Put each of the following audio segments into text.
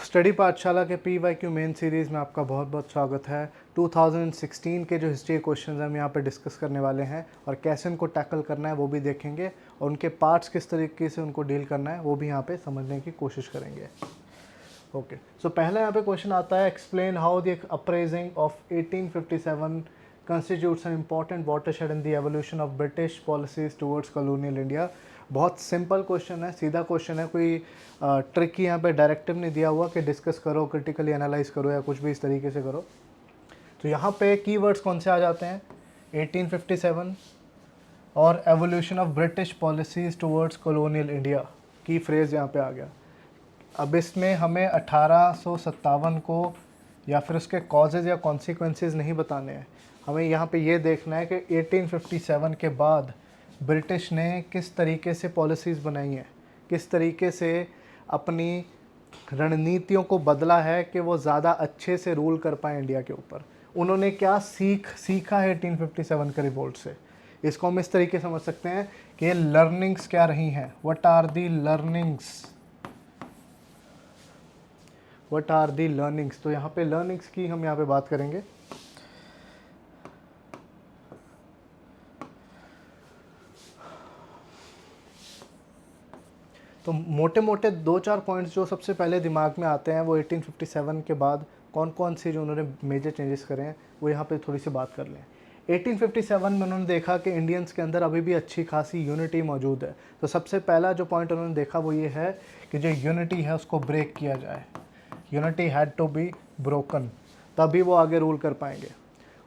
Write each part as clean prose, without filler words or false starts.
Study पाठशाला के PYQ main series में आपका बहुत बहुत स्वागत है। 2016 के जो हिस्ट्री क्वेश्चंस हम यहाँ पे डिस्कस करने वाले हैं और कैसे उनको टैकल करना है वो भी देखेंगे और उनके पार्ट्स किस तरीके से उनको डील करना है वो भी यहाँ पे समझने की कोशिश करेंगे। ओके, सो पहला यहाँ पे क्वेश्चन आता है, explain how the appraising of 1857 constitutes an important watershed in the evolution of British policies towards colonial India। बहुत सिंपल क्वेश्चन है, सीधा क्वेश्चन है, कोई ट्रिक यहाँ पे डायरेक्टिव नहीं दिया हुआ कि डिस्कस करो, क्रिटिकली एनालाइज करो या कुछ भी इस तरीके से करो। तो यहाँ पे कीवर्ड्स कौन से आ जाते हैं, 1857 और evolution of British policies towards colonial India, की फ्रेज़ यहाँ पे आ गया। अब इसमें हमें 1857 को या फिर उसके कॉजेज़ या कॉन्सिक्वेंसेस नहीं बताने हैं, हमें यहाँ पे ये देखना है कि 1857 के बाद ब्रिटिश ने किस तरीके से पॉलिसीज़ बनाई हैं, किस तरीके से अपनी रणनीतियों को बदला है कि वो ज़्यादा अच्छे से रूल कर पाए इंडिया के ऊपर। उन्होंने क्या सीखा है 1857 के रिवोल्ट से। इसको हम इस तरीके से समझ सकते हैं कि ये लर्निंग्स क्या रही हैं, व्हाट आर दी लर्निंग्स। तो यहाँ पे लर्निंग्स की हम यहाँ पे बात करेंगे। तो मोटे मोटे 2-4 पॉइंट्स जो सबसे पहले दिमाग में आते हैं वो 1857 के बाद कौन कौन से जो उन्होंने मेजर चेंजेस करे हैं वो यहाँ पे थोड़ी सी बात कर लें। 1857 में उन्होंने देखा कि इंडियंस के अंदर अभी भी अच्छी खासी यूनिटी मौजूद है। तो सबसे पहला जो पॉइंट उन्होंने देखा वो ये है कि जो यूनिटी है उसको ब्रेक किया जाए। Unity had to be broken, तभी वो आगे रूल कर पाएंगे।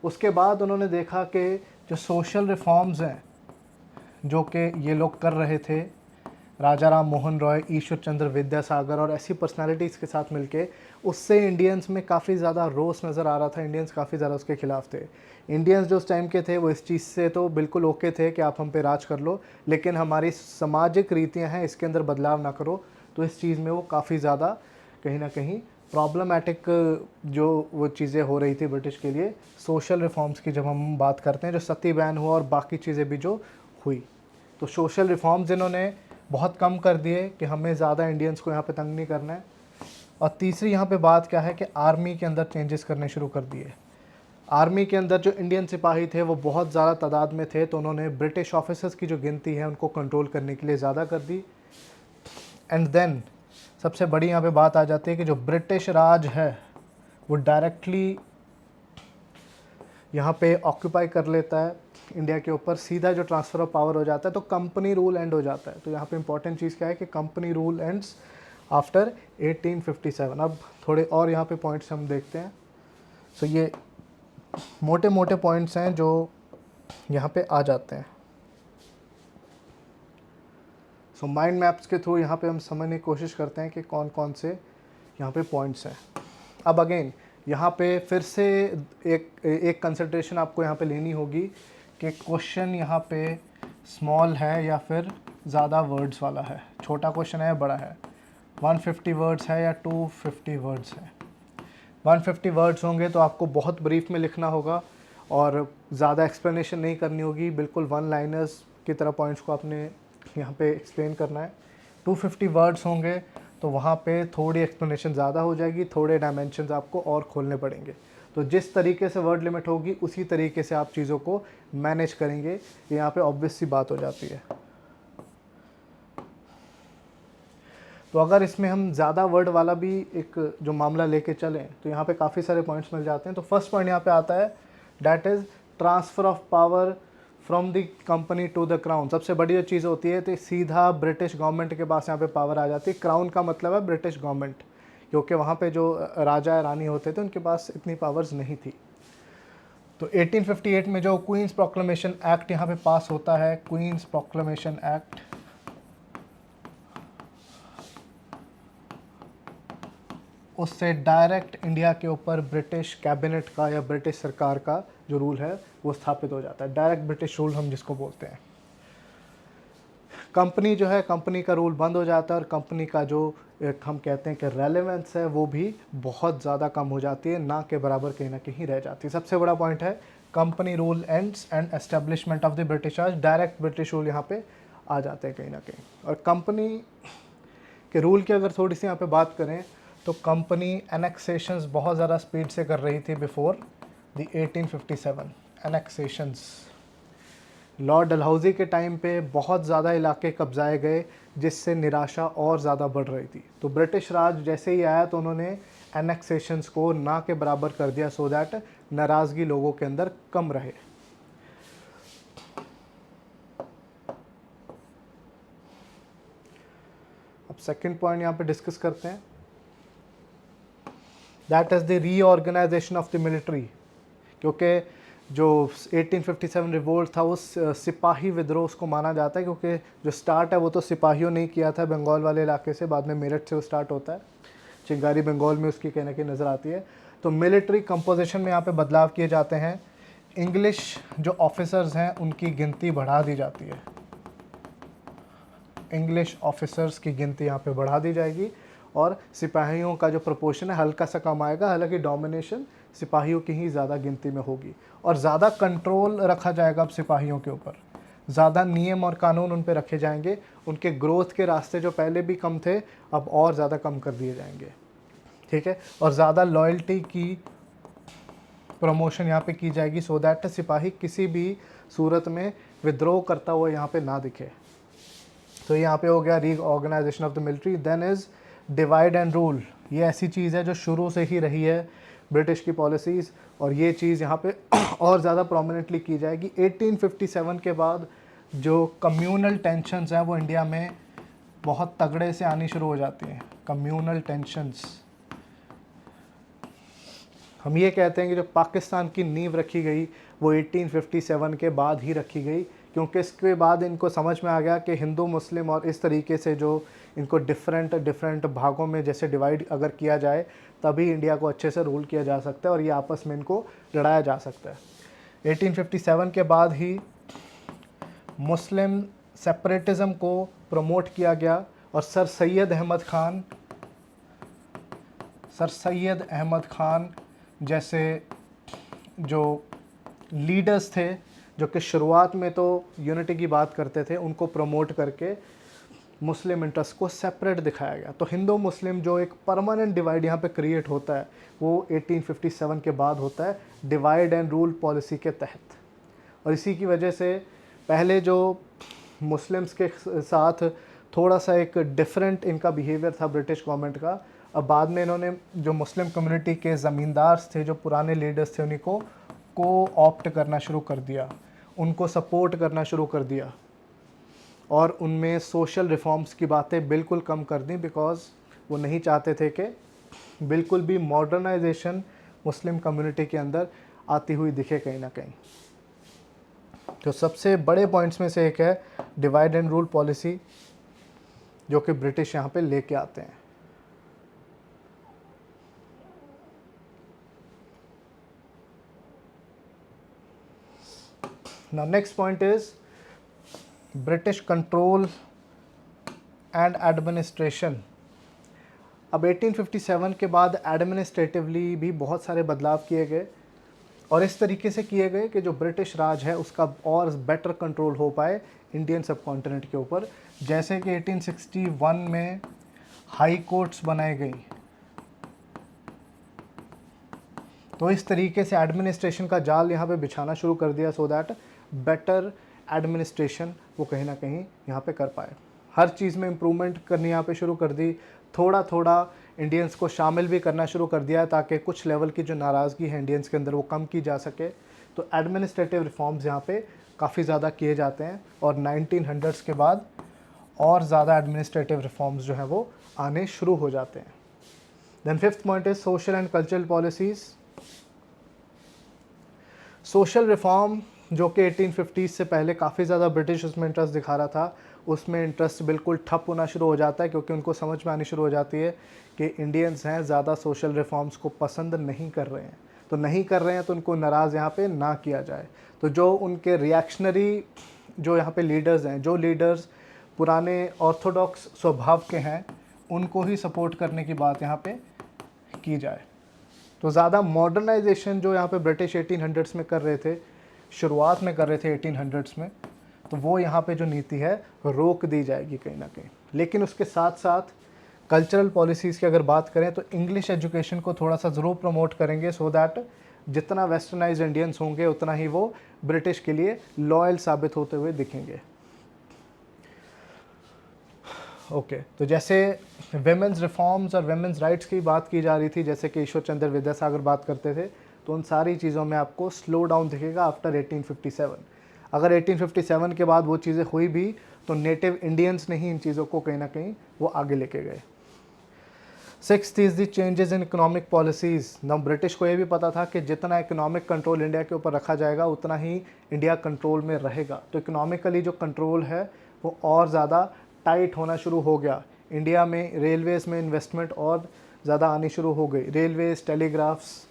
उसके बाद उन्होंने देखा कि जो सोशल रिफॉर्म्स हैं जो कि ये लोग कर रहे थे, राजा राम मोहन रॉय, ईश्वर चंद्र विद्यासागर और ऐसी पर्सनालिटीज़ के साथ मिलके, उससे इंडियंस में काफ़ी ज़्यादा रोष नज़र आ रहा था। इंडियंस काफ़ी ज़्यादा उसके खिलाफ थे। इंडियंस जो उस टाइम के थे वो इस चीज़ से तो बिल्कुल ओके थे कि आप हम पे राज कर लो, लेकिन हमारी सामाजिक रीतियाँ हैं इसके अंदर बदलाव ना करो। तो इस चीज़ में वो काफ़ी ज़्यादा कहीं ना कहीं प्रॉब्लमेटिक जो वो चीज़ें हो रही थी ब्रिटिश के लिए। सोशल रिफॉर्म्स की जब हम बात करते हैं, जो सती बैन हुआ और बाकी चीज़ें भी जो हुई, तो सोशल रिफॉर्म्स इन्होंने बहुत कम कर दिए कि हमें ज़्यादा इंडियंस को यहाँ पे तंग नहीं करना है। और तीसरी यहाँ पे बात क्या है कि आर्मी के अंदर चेंजेस करने शुरू कर दिए। आर्मी के अंदर जो इंडियन सिपाही थे वो बहुत ज़्यादा तादाद में थे, तो उन्होंने ब्रिटिश ऑफिसर्स की जो गिनती है उनको कंट्रोल करने के लिए ज़्यादा कर दी। एंड देन सबसे बड़ी यहाँ पे बात आ जाती है कि जो ब्रिटिश राज है वो डायरेक्टली यहाँ पे ऑक्यूपाई कर लेता है इंडिया के ऊपर, सीधा जो ट्रांसफ़र ऑफ पावर हो जाता है, तो कंपनी रूल एंड हो जाता है। तो यहाँ पे इंपॉर्टेंट चीज़ क्या है कि कंपनी रूल एंड्स आफ्टर 1857। अब थोड़े और यहाँ पे पॉइंट्स हम देखते हैं। सो ये मोटे मोटे पॉइंट्स हैं जो यहाँ पे आ जाते हैं। सो माइंड मैप्स के थ्रू यहाँ पे हम समझने की कोशिश करते हैं कि कौन कौन से यहाँ पे पॉइंट्स हैं। अब अगेन यहाँ पे फिर से एक कंसंट्रेशन आपको यहाँ पे लेनी होगी कि क्वेश्चन यहाँ पे स्मॉल है या फिर ज़्यादा वर्ड्स वाला है, छोटा क्वेश्चन है या बड़ा है, 150 वर्ड्स है या 250 वर्ड्स है। 150 वर्ड्स होंगे तो आपको बहुत ब्रीफ में लिखना होगा और ज़्यादा एक्सप्लेनेशन नहीं करनी होगी, बिल्कुल वन लाइनर्स की तरह पॉइंट्स को आपने यहाँ पे एक्सप्लेन करना है। 250 वर्ड्स होंगे तो वहाँ पे थोड़ी एक्सप्लेनेशन ज़्यादा हो जाएगी, थोड़े डायमेंशंस आपको और खोलने पड़ेंगे। तो जिस तरीके से वर्ड लिमिट होगी उसी तरीके से आप चीज़ों को मैनेज करेंगे, ये यहाँ पे ऑब्वियस सी बात हो जाती है। तो अगर इसमें हम ज़्यादा वर्ड वाला भी एक जो मामला लेके चलें तो यहाँ पे काफ़ी सारे पॉइंट्स मिल जाते हैं। तो फर्स्ट पॉइंट यहाँ पे आता है, that is transfer of power from the company to the crown. सबसे बड़ी जो चीज़ होती है तो सीधा ब्रिटिश गवर्नमेंट के पास यहाँ पे पावर आ जाती है। क्राउन का मतलब है ब्रिटिश गवर्नमेंट, क्योंकि वहाँ पे जो राजा या रानी होते थे उनके पास इतनी पावर्स नहीं थी। तो 1858 में जो क्वींस प्रोक्लेमेशन एक्ट यहाँ पे पास होता है, क्वींस प्रोक्लेमेशन एक्ट, उससे डायरेक्ट इंडिया के ऊपर ब्रिटिश कैबिनेट का या ब्रिटिश सरकार का जो रूल है वो स्थापित हो जाता है। डायरेक्ट ब्रिटिश रूल हम जिसको बोलते हैं। कंपनी जो है, कंपनी का रूल बंद हो जाता है और कंपनी का जो एक हम कहते हैं कि रेलेवेंस है वो भी बहुत ज़्यादा कम हो जाती है, ना के बराबर कहीं ना कहीं रह जाती है। सबसे बड़ा पॉइंट है company rule ends and establishment of the British Raj. Direct British rule यहाँ पे आ जाते हैं कहीं ना कहीं। और कंपनी के रूल की अगर थोड़ी सी यहाँ पे बात करें तो कंपनी एनेक्सेशंस बहुत ज़्यादा स्पीड से कर रही थी बिफोर द 1857 एनेक्सेशंस। लॉर्ड डलहौजी के टाइम पे बहुत ज़्यादा इलाके कब्जाए गए, जिससे निराशा और ज़्यादा बढ़ रही थी। तो ब्रिटिश राज जैसे ही आया तो उन्होंने एनेक्सेशंस को ना के बराबर कर दिया, सो दैट नाराज़गी लोगों के अंदर कम रहे। अब सेकंड पॉइंट यहाँ पे डिस्कस करते हैं, that is the reorganisation of the military. क्योंकि जो 1857 रिवोल्ट था वो सिपाही विद्रोह उसको माना जाता है, क्योंकि जो स्टार्ट है वो तो सिपाहियों ने किया था बंगाल वाले इलाके से, बाद में मेरठ से वो स्टार्ट होता है, चिंगारी बंगाल में उसकी कहीं ना कहीं नज़र आती है। तो मिलिट्री कंपोजिशन में यहाँ पे बदलाव किए जाते हैं। इंग्लिश जो ऑफिसर्स हैं उनकी गिनती बढ़ा दी जाती है, इंग्लिश ऑफिसर्स की गिनती यहाँ पे बढ़ा दी जाएगी, और सिपाहियों का जो प्रोपोर्शन है हल्का सा कम आएगा, हालांकि डोमिनेशन सिपाहियों की ही ज़्यादा गिनती में होगी, और ज़्यादा कंट्रोल रखा जाएगा अब सिपाहियों के ऊपर, ज़्यादा नियम और कानून उन पे रखे जाएंगे। उनके ग्रोथ के रास्ते जो पहले भी कम थे अब और ज़्यादा कम कर दिए जाएंगे, ठीक है। और ज़्यादा लॉयल्टी की प्रमोशन यहाँ पे की जाएगी, सो दैट सिपाही किसी भी सूरत में विद्रोह करता हुआ यहाँ पे ना दिखे। तो यहाँ पे हो गया reorganisation of the military. Then is divide and rule. ये ऐसी चीज़ है जो शुरू से ही रही है ब्रिटिश की पॉलिसीज़, और ये चीज़ यहाँ पे और ज़्यादा प्रोमिनेंटली की जाएगी। 1857 के बाद जो कम्यूनल टेंशन्स हैं वो इंडिया में बहुत तगड़े से आनी शुरू हो जाती हैं। कम्यूनल टेंशन्स, हम ये कहते हैं कि जो पाकिस्तान की नींव रखी गई वो 1857 के बाद ही रखी गई, क्योंकि इसके बाद इनको समझ में आ गया कि हिंदू मुस्लिम और इस तरीके से जो इनको डिफरेंट भागों में जैसे डिवाइड अगर किया जाए तभी इंडिया को अच्छे से रूल किया जा सकता है और ये आपस में इनको लड़ाया जा सकता है। 1857 के बाद ही मुस्लिम सेपरेटिज़म को प्रमोट किया गया, और सर सैयद अहमद ख़ान जैसे जो लीडर्स थे जो कि शुरुआत में तो यूनिटी की बात करते थे, उनको प्रमोट करके मुस्लिम इंटरेस्ट को सेपरेट दिखाया गया। तो हिंदू मुस्लिम जो एक परमानेंट डिवाइड यहाँ पे क्रिएट होता है वो 1857 के बाद होता है, डिवाइड एंड रूल पॉलिसी के तहत। और इसी की वजह से पहले जो मुस्लिम्स के साथ थोड़ा सा एक डिफरेंट इनका बिहेवियर था ब्रिटिश गवर्नमेंट का, अब बाद में इन्होंने जो मुस्लिम कम्युनिटी के ज़मींदार थे, जो पुराने लीडर्स थे, उन्हीं को ऑप्ट करना शुरू कर दिया, उनको सपोर्ट करना शुरू कर दिया, और उनमें सोशल रिफॉर्म्स की बातें बिल्कुल कम कर दी, बिकॉज़ वो नहीं चाहते थे कि बिल्कुल भी मॉडर्नाइजेशन मुस्लिम कम्युनिटी के अंदर आती हुई दिखे कहीं ना कहीं। तो सबसे बड़े पॉइंट्स में से एक है डिवाइड एंड रूल पॉलिसी, जो कि ब्रिटिश यहाँ पे लेके आते हैं। Now next point is British control and administration। अब 1857 के बाद एडमिनिस्ट्रेटिवली भी बहुत सारे बदलाव किए गए, और इस तरीके से किए गए कि जो ब्रिटिश राज है उसका और बेटर कंट्रोल हो पाए इंडियन सब कॉन्टिनेंट के ऊपर। जैसे कि 1861 में हाई कोर्ट्स बनाई गई, तो इस तरीके से एडमिनिस्ट्रेशन का जाल यहाँ पे बिछाना शुरू कर दिया, सो दैट बेटर एडमिनिस्ट्रेशन वो कहीं ना कहीं यहाँ पे कर पाए। हर चीज़ में इम्प्रूवमेंट करनी यहाँ पे शुरू कर दी, थोड़ा थोड़ा इंडियंस को शामिल भी करना शुरू कर दिया है, ताकि कुछ लेवल की जो नाराज़गी है इंडियंस के अंदर वो कम की जा सके। तो एडमिनिस्ट्रेटिव रिफॉर्म्स यहाँ पे काफ़ी ज़्यादा किए जाते हैं, और 1900s के बाद और ज़्यादा एडमिनिस्ट्रेटिव रिफॉर्म्स जो हैं वो आने शुरू हो जाते हैं। Then fifth point is social and cultural policies. Social reform जो कि 1850 से पहले काफ़ी ज़्यादा ब्रिटिश उसमें इंटरेस्ट दिखा रहा था, उसमें इंटरेस्ट बिल्कुल ठप होना शुरू हो जाता है, क्योंकि उनको समझ में आनी शुरू हो जाती है कि इंडियंस हैं ज़्यादा सोशल रिफॉर्म्स को पसंद नहीं कर रहे हैं, तो नहीं कर रहे हैं तो उनको नाराज़ यहाँ पे ना किया जाए। तो जो उनके रिएक्शनरी जो यहाँ पे लीडर्स हैं, जो लीडर्स पुराने ऑर्थोडॉक्स स्वभाव के हैं, उनको ही सपोर्ट करने की बात यहाँ पे की जाए। तो ज़्यादा मॉडर्नाइजेशन जो यहाँ पे ब्रिटिश 1800s में कर रहे थे, शुरुआत में कर रहे थे 1800s में, तो वो यहाँ पे जो नीति है रोक दी जाएगी कहीं ना कहीं। लेकिन उसके साथ साथ कल्चरल पॉलिसीज़ की अगर बात करें तो इंग्लिश एजुकेशन को थोड़ा सा ज़रूर प्रमोट करेंगे, सो दैट जितना वेस्टर्नाइज इंडियंस होंगे उतना ही वो ब्रिटिश के लिए लॉयल साबित होते हुए दिखेंगे। ओके तो जैसे वेमेंस रिफॉर्म्स और वेमेंस राइट्स की बात की जा रही थी, जैसे कि ईश्वर चंद्र विद्यासागर बात करते थे, तो उन सारी चीज़ों में आपको स्लो डाउन दिखेगा आफ्टर 1857। अगर 1857 के बाद वो चीज़ें हुई भी तो नेटिव इंडियंस ने ही इन चीज़ों को कहीं ना कहीं वो आगे लेके गए। Sixth is the changes in economic policies. ना ब्रिटिश को ये भी पता था कि जितना इकोनॉमिक कंट्रोल इंडिया के ऊपर रखा जाएगा उतना ही इंडिया कंट्रोल में रहेगा, तो इकोनॉमिकली जो कंट्रोल है वो और ज़्यादा टाइट होना शुरू हो गया। इंडिया में रेलवेज़ में इन्वेस्टमेंट और ज़्यादा आनी शुरू हो गई, रेलवेज़, टेलीग्राफ्स,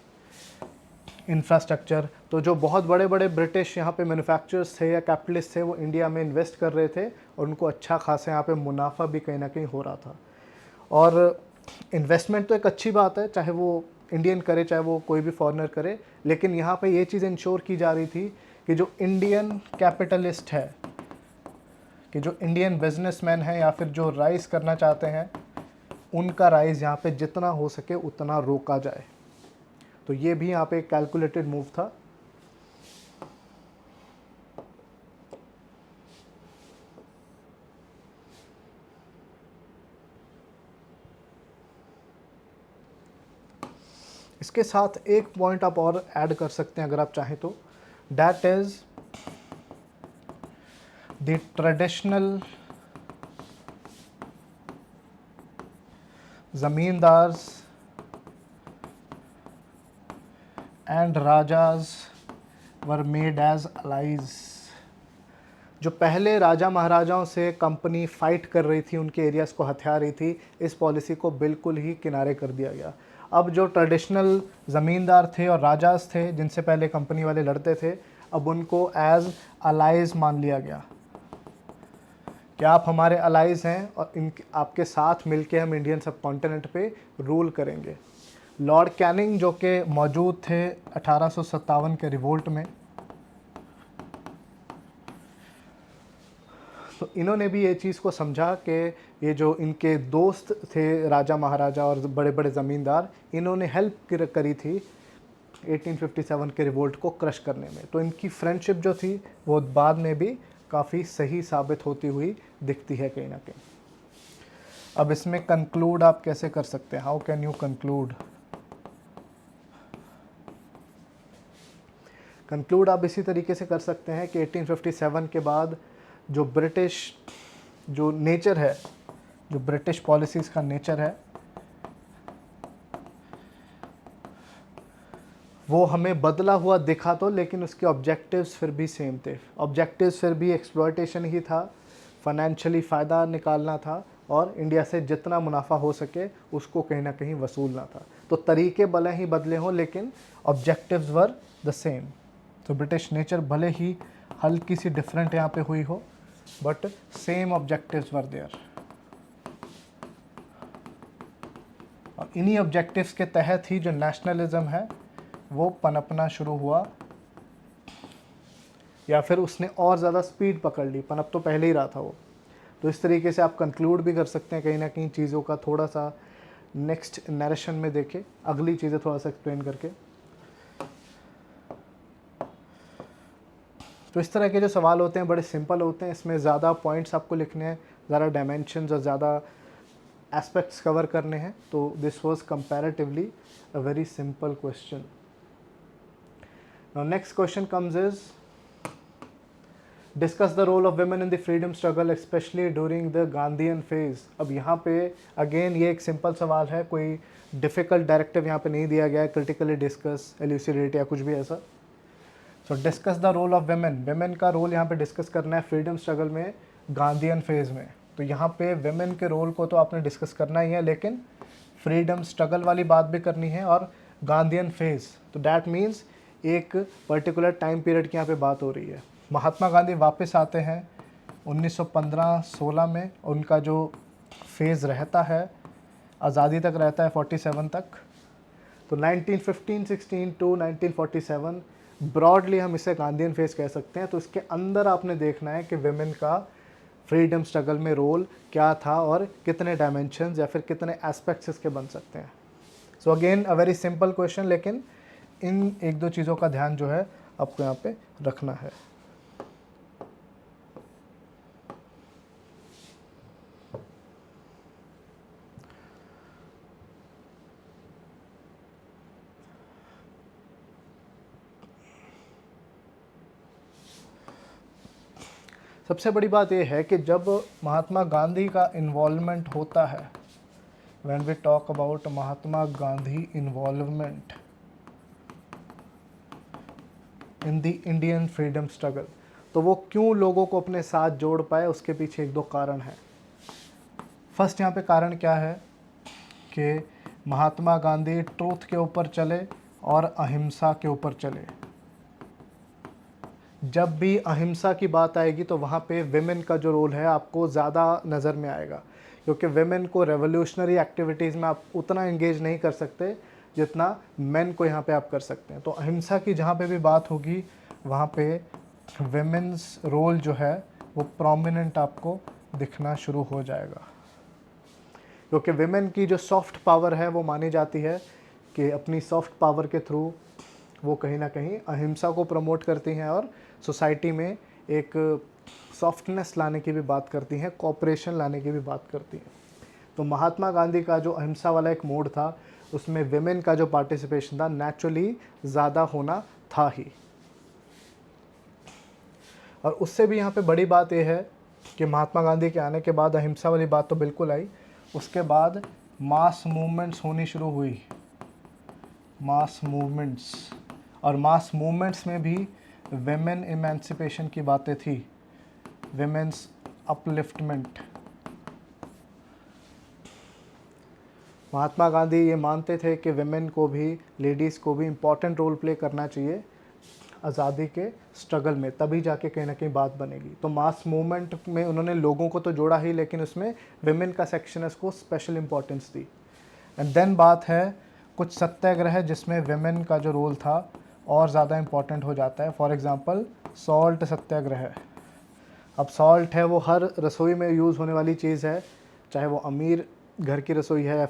इंफ्रास्ट्रक्चर। तो जो बहुत बड़े बड़े ब्रिटिश यहाँ पे मैन्युफैक्चरर्स थे या कैपिटलिस्ट थे वो इंडिया में इन्वेस्ट कर रहे थे और उनको अच्छा खासा यहाँ पे मुनाफा भी कहीं ना कहीं हो रहा था। और इन्वेस्टमेंट तो एक अच्छी बात है, चाहे वो इंडियन करे चाहे वो कोई भी फॉरेनर करे, लेकिन यहाँ पे ये चीज़ इंश्योर की जा रही थी कि जो इंडियन कैपिटलिस्ट है, कि जो इंडियन बिजनेसमैन है या फिर जो राइज करना चाहते हैं, उनका राइज यहाँ पे जितना हो सके उतना रोका जाए। तो ये भी यहाँ पे एक कैलकुलेटेड मूव था। इसके साथ एक पॉइंट आप और ऐड कर सकते हैं अगर आप चाहें तो, that is the traditional zamindars and rajas were made as allies. जो पहले राजा महाराजाओं से कंपनी फाइट कर रही थी, उनके एरियाज़ को हथिया रही थी, इस पॉलिसी को बिल्कुल ही किनारे कर दिया गया। अब जो ट्रेडिशनल ज़मींदार थे और राजाज थे जिनसे पहले कंपनी वाले लड़ते थे, अब उनको एज अलाइज मान लिया गया कि आप हमारे अलाइज हैं और इन आपके साथ मिलके हम इंडियन सब कॉन्टिनेंट पे रूल करेंगे। लॉर्ड कैनिंग जो कि मौजूद थे 1857 के रिवोल्ट में, तो इन्होंने भी ये चीज़ को समझा कि ये जो इनके दोस्त थे राजा महाराजा और बड़े बड़े ज़मींदार, इन्होंने हेल्प करी थी 1857 के रिवोल्ट को क्रश करने में, तो इनकी फ्रेंडशिप जो थी वो बाद में भी काफ़ी सही साबित होती हुई दिखती है कहीं ना कहीं। अब इसमें कंक्लूड आप कैसे कर सकते हैं, how can you conclude? Conclude आप इसी तरीके से कर सकते हैं कि 1857 के बाद जो ब्रिटिश जो नेचर है, जो ब्रिटिश पॉलिसीज़ का नेचर है, वो हमें बदला हुआ दिखा तो, लेकिन उसके ऑब्जेक्टिव्स फिर भी सेम थे। ऑब्जेक्टिव्स फिर भी एक्सप्लॉयटेशन ही था, फाइनेंशियली फ़ायदा निकालना था और इंडिया से जितना मुनाफा हो सके उसको कहीं ना कहीं वसूलना था। तो तरीके भले ही बदले हों लेकिन ऑब्जेक्टिव्स वर द सेम। तो ब्रिटिश नेचर भले ही हल्की सी डिफरेंट यहाँ पे हुई हो, but same objectives were there. और इन्हीं ऑब्जेक्टिव्स के तहत ही जो नेशनलिज्म है वो पनपना शुरू हुआ, या फिर उसने और ज़्यादा स्पीड पकड़ ली, पनप तो पहले ही रहा था वो। तो इस तरीके से आप कंक्लूड भी कर सकते हैं कहीं ना कहीं चीज़ों का, थोड़ा सा नेक्स्ट नरेशन में देखें, अगली चीज़ें थोड़ा सा एक्सप्लेन करके। तो इस तरह के जो सवाल होते हैं बड़े सिंपल होते हैं, इसमें ज़्यादा पॉइंट्स आपको लिखने हैं, ज़्यादा डायमेंशंस और ज़्यादा एस्पेक्ट्स कवर करने हैं। तो this was comparatively a very simple question. Now next question comes is discuss the role of women in the freedom struggle specially during the Gandhian phase. अब यहाँ पे अगेन ये एक सिंपल सवाल है, कोई डिफ़िकल्ट डायरेक्टिव यहाँ पे नहीं दिया गया है, क्रिटिकली डिस्कस, एल्यूसिडेट या कुछ भी ऐसा। So discuss the role of women, women का रोल यहाँ पे डिस्कस करना है फ्रीडम स्ट्रगल में गांधीयन फेज़ में। तो यहाँ पे वेमेन के रोल को तो आपने डिस्कस करना ही है, लेकिन फ्रीडम स्ट्रगल वाली बात भी करनी है और गांधीयन फेज़, तो डैट मीन्स एक पर्टिकुलर टाइम पीरियड की यहाँ पे बात हो रही है। महात्मा गांधी वापस आते हैं 1915-16 में, उनका जो फेज़ रहता है आज़ादी तक रहता है 47 तक। तो 1915-16 टू 1947 ब्रॉडली हम इसे गांधीयन फेज़ कह सकते हैं। तो इसके अंदर आपने देखना है कि वेमेन का फ्रीडम स्ट्रगल में रोल क्या था और कितने डायमेंशंस या फिर कितने एस्पेक्ट्स इसके बन सकते हैं। So again a very simple question, लेकिन इन एक दो चीज़ों का ध्यान जो है आपको यहाँ पे रखना है। सबसे बड़ी बात यह है कि जब महात्मा गांधी का इन्वॉल्वमेंट होता है, when we talk about Mahatma Gandhi involvement in the Indian freedom struggle, तो वो क्यों लोगों को अपने साथ जोड़ पाए, उसके पीछे एक दो कारण हैं। फर्स्ट यहाँ पे कारण क्या है कि महात्मा गांधी ट्रूथ के ऊपर चले और अहिंसा के ऊपर चले। जब भी अहिंसा की बात आएगी तो वहाँ पे विमेन का जो रोल है आपको ज़्यादा नज़र में आएगा, क्योंकि विमेन को रेवोल्यूशनरी एक्टिविटीज़ में आप उतना इंगेज नहीं कर सकते जितना मेन को यहाँ पे आप कर सकते हैं। तो अहिंसा की जहाँ पे भी बात होगी वहाँ पे विमेन्स रोल जो है वो प्रोमिनेंट आपको दिखना शुरू हो जाएगा, क्योंकि विमेन की जो सॉफ्ट पावर है वो मानी जाती है कि अपनी सॉफ्ट पावर के थ्रू वो कहीं ना कहीं अहिंसा को प्रमोट करती हैं और सोसाइटी में एक सॉफ्टनेस लाने की भी बात करती हैं, कोऑपरेशन लाने की भी बात करती हैं। तो महात्मा गांधी का जो अहिंसा वाला एक मोड था उसमें विमेन का जो पार्टिसिपेशन था नेचुरली ज़्यादा होना था ही। और उससे भी यहाँ पे बड़ी बात यह है कि महात्मा गांधी के आने के बाद अहिंसा वाली बात तो बिल्कुल आई, उसके बाद मास मूवमेंट्स होनी शुरू हुई, मास मूवमेंट्स। और मास मूवमेंट्स में भी वेमेन इमेंसिपेशन की बातें थी, वेमेन्स अपलिफ्टमेंट। महात्मा गांधी ये मानते थे कि वेमेन को भी, लेडीज़ को भी इम्पॉर्टेंट रोल प्ले करना चाहिए आज़ादी के स्ट्रगल में, तभी जाके कहीं ना कहीं बात बनेगी। तो मास मूवमेंट में उन्होंने लोगों को तो जोड़ा ही, लेकिन उसमें वेमेन का सेक्शन है उसको स्पेशल इम्पोर्टेंस दी। एंड देन बात है कुछ सत्याग्रह जिसमें वेमेन का जो रोल था और ज़्यादा इम्पॉर्टेंट हो जाता है। फॉर एग्ज़ाम्पल सॉल्ट सत्याग्रह। अब सॉल्ट है वो हर रसोई में यूज़ होने वाली चीज़ है, चाहे वो अमीर घर की रसोई है या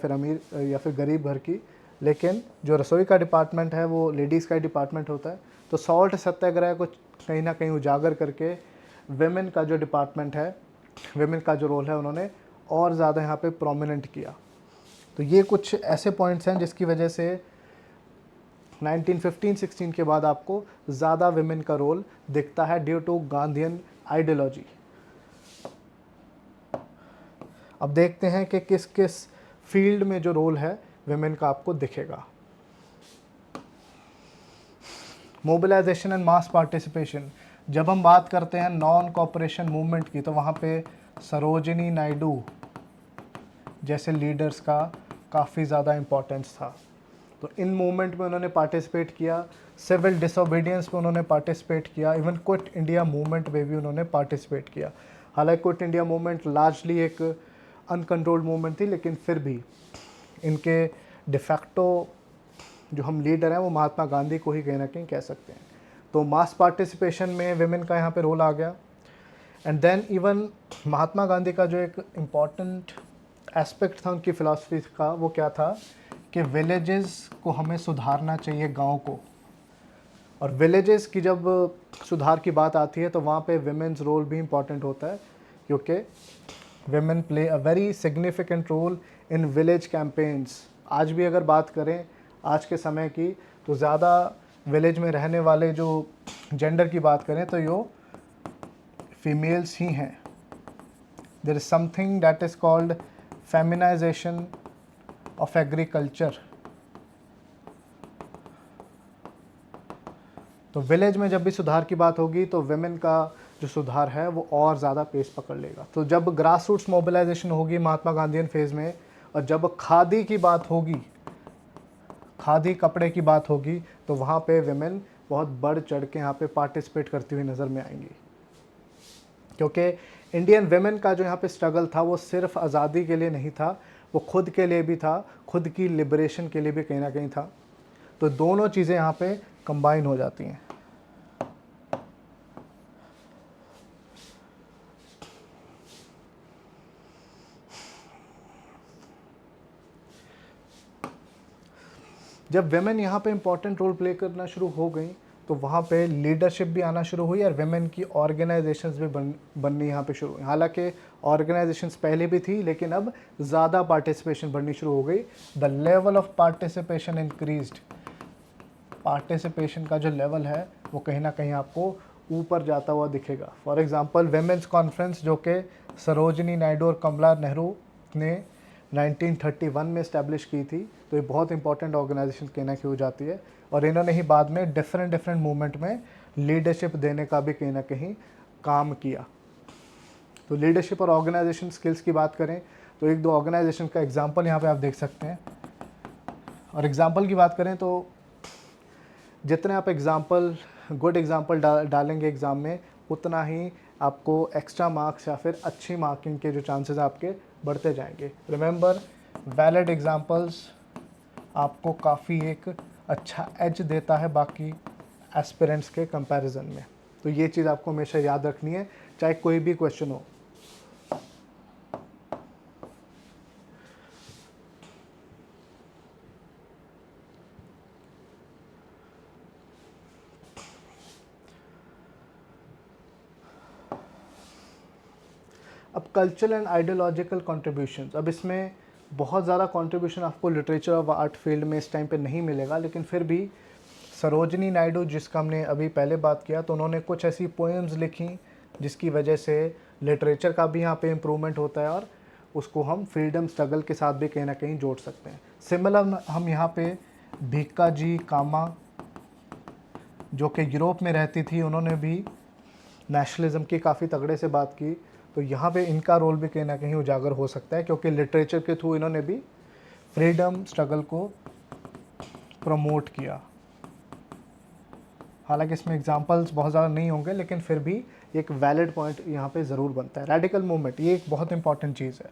फिर गरीब घर की, लेकिन जो रसोई का डिपार्टमेंट है वो लेडीज़ का डिपार्टमेंट होता है। तो सॉल्ट सत्याग्रह को कहीं ना कहीं उजागर करके वेमेन का जो डिपार्टमेंट है, वेमेन का जो रोल है, उन्होंने और ज़्यादा यहाँ पे प्रोमिनेंट किया। तो ये कुछ ऐसे पॉइंट्स हैं जिसकी वजह से 1915-16 के बाद आपको ज़्यादा विमेन का रोल दिखता है ड्यू टू गांधीयन आइडियोलॉजी। अब देखते हैं कि किस किस फील्ड में जो रोल है विमेन का आपको दिखेगा। Mobilisation and mass participation. जब हम बात करते हैं नॉन कॉपरेशन मूवमेंट की, तो वहाँ पे सरोजिनी नायडू जैसे लीडर्स का काफ़ी ज़्यादा इम्पोर्टेंस था। तो इन मूवमेंट में उन्होंने पार्टिसिपेट किया, सिविल डिसोबीडियंस में उन्होंने पार्टिसिपेट किया, इवन क्विट इंडिया मूवमेंट में भी उन्होंने पार्टिसिपेट किया। हालांकि क्विट इंडिया मूवमेंट लार्जली एक अनकंट्रोल्ड मूवमेंट थी, लेकिन फिर भी इनके डिफैक्टो जो हम लीडर हैं वो महात्मा गांधी को ही कहीं ना कहीं कह सकते हैं। तो मास पार्टिसिपेशन में विमेन का यहाँ पे रोल आ गया। And then even Mahatma Gandhi का जो एक इम्पॉर्टेंट एस्पेक्ट था उनकी फ़िलासफ़ी का, वो क्या था कि विलेजेस को हमें सुधारना चाहिए, गांव को। और विलेजेस की जब सुधार की बात आती है तो वहाँ पे विमेन्स रोल भी इम्पॉर्टेंट होता है, क्योंकि women play a very significant role in village campaigns. आज भी अगर बात करें आज के समय की, तो ज़्यादा विलेज में रहने वाले जो जेंडर की बात करें तो यो फीमेल्स ही हैं। There is something that is called feminisation of agriculture. तो विलेज में जब भी सुधार की बात होगी तो विमेन का जो सुधार है वो और ज़्यादा पेस पकड़ लेगा। तो जब ग्रास रूट्स मोबिलाइजेशन होगी महात्मा गांधीयन फेज़ में, और जब खादी की बात होगी, खादी कपड़े की बात होगी, तो वहाँ पे विमेन बहुत बढ़ चढ़ के यहाँ पे पार्टिसिपेट करती हुई नज़र में आएंगी। क्योंकि इंडियन वेमेन का जो यहाँ पे स्ट्रगल था वो सिर्फ आज़ादी के लिए नहीं था, वो खुद के लिए भी था, खुद की लिबरेशन के लिए भी कहीं ना कहीं था। तो दोनों चीज़ें यहाँ पे कंबाइन हो जाती हैं। जब वेमेन यहाँ पे इंपॉर्टेंट रोल प्ले करना शुरू हो गई तो वहाँ पे लीडरशिप भी आना शुरू हुई और वेमेन की ऑर्गेनाइजेशंस भी बननी यहाँ पे शुरू हुई। हालांकि ऑर्गेनाइजेशंस पहले भी थी लेकिन अब ज़्यादा पार्टिसिपेशन बढ़नी शुरू हो गई। The level of participation increased. Participation का जो लेवल है वो कहीं ना कहीं आपको ऊपर जाता हुआ दिखेगा। फॉर एग्जांपल वेमेंस कॉन्फ्रेंस जो कि सरोजनी नायडू और कमला नेहरू ने 1931 में इस्टेब्लिश की थी, तो ये बहुत इंपॉर्टेंट ऑर्गेनाइजेशन कहना की हो जाती है। और इन्होंने ही बाद में डिफरेंट मूवमेंट में लीडरशिप देने का भी कहीं ना कहीं काम किया। तो लीडरशिप और ऑर्गेनाइजेशन स्किल्स की बात करें तो एक दो ऑर्गेनाइजेशन का एग्जांपल यहाँ पे आप देख सकते हैं। और एग्जांपल की बात करें तो जितने आप एग्जांपल गुड एग्जांपल डालेंगे एग्ज़ाम में, उतना ही आपको एक्स्ट्रा मार्क्स या फिर अच्छी मार्किंग के जो चांसेस आपके बढ़ते जाएंगे। रिमेंबर, वैलिड एग्जांपल्स आपको काफ़ी एक अच्छा एज देता है बाकी एस्पिरेंट्स के कंपैरिजन में। तो ये चीज़ आपको हमेशा याद रखनी है चाहे कोई भी क्वेश्चन हो। अब कल्चरल एंड आइडियोलॉजिकल कंट्रीब्यूशन, अब इसमें बहुत ज़्यादा कंट्रीब्यूशन आपको लिटरेचर और आर्ट फील्ड में इस टाइम पे नहीं मिलेगा, लेकिन फिर भी सरोजनी नायडू जिसका हमने अभी पहले बात किया, तो उन्होंने कुछ ऐसी पोएम्स लिखी जिसकी वजह से लिटरेचर का भी यहाँ पे इम्प्रूवमेंट होता है और उसको हम फ्रीडम स्ट्रगल के साथ भी कहीं ना कहीं जोड़ सकते हैं। सिमिलर हम यहाँ पे भीकाजी कामा जो कि यूरोप में रहती थी, उन्होंने भी नेशनलिज्म की काफ़ी तगड़े से बात की, तो यहाँ पे इनका रोल भी कहीं ना कहीं उजागर हो सकता है क्योंकि लिटरेचर के थ्रू इन्होंने भी फ्रीडम स्ट्रगल को प्रमोट किया। हालांकि इसमें एग्जांपल्स बहुत ज़्यादा नहीं होंगे लेकिन फिर भी एक वैलिड पॉइंट यहाँ पे ज़रूर बनता है। रेडिकल मूवमेंट, ये एक बहुत इंपॉर्टेंट चीज़ है।